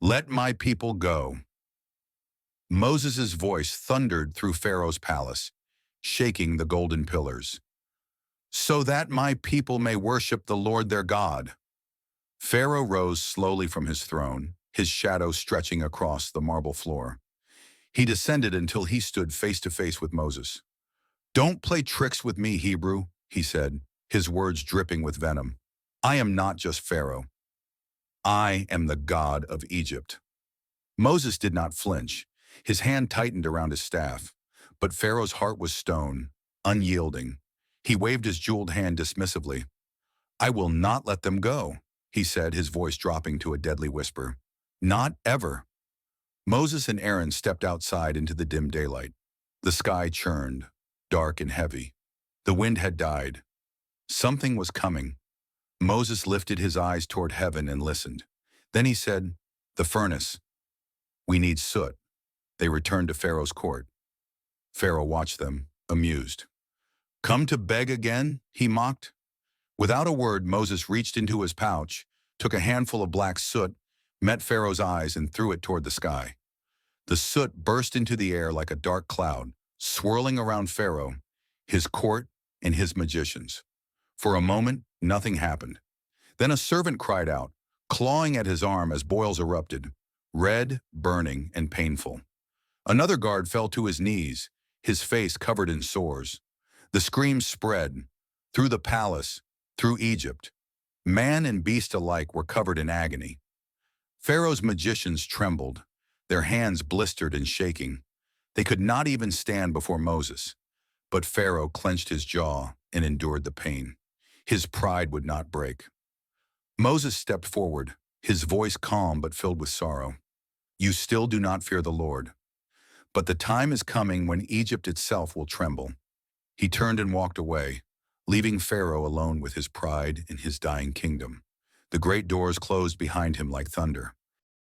Let my people go. Moses' voice thundered through Pharaoh's palace, shaking the golden pillars. So that my people may worship the Lord their God. Pharaoh rose slowly from his throne, his shadow stretching across the marble floor. He descended until he stood face to face with Moses. "Don't play tricks with me, Hebrew," he said, his words dripping with venom. "I am not just Pharaoh. I am the God of Egypt." Moses did not flinch. His hand tightened around his staff. But Pharaoh's heart was stone, unyielding. He waved his jeweled hand dismissively. "I will not let them go," he said, his voice dropping to a deadly whisper. "Not ever." Moses and Aaron stepped outside into the dim daylight. The sky churned, dark and heavy. The wind had died. Something was coming. Moses lifted his eyes toward heaven and listened. Then he said, "The furnace. We need soot." They returned to Pharaoh's court. Pharaoh watched them, amused. "Come to beg again?" he mocked. Without a word, Moses reached into his pouch, took a handful of black soot, met Pharaoh's eyes, and threw it toward the sky. The soot burst into the air like a dark cloud, swirling around Pharaoh, his court, and his magicians. For a moment, nothing happened. Then a servant cried out, clawing at his arm as boils erupted, red, burning, and painful. Another guard fell to his knees, his face covered in sores. The screams spread, through the palace, through Egypt. Man and beast alike were covered in agony. Pharaoh's magicians trembled, their hands blistered and shaking. They could not even stand before Moses. But Pharaoh clenched his jaw and endured the pain. His pride would not break. Moses stepped forward, his voice calm but filled with sorrow. "You still do not fear the Lord. But the time is coming when Egypt itself will tremble." He turned and walked away, leaving Pharaoh alone with his pride and his dying kingdom. The great doors closed behind him like thunder.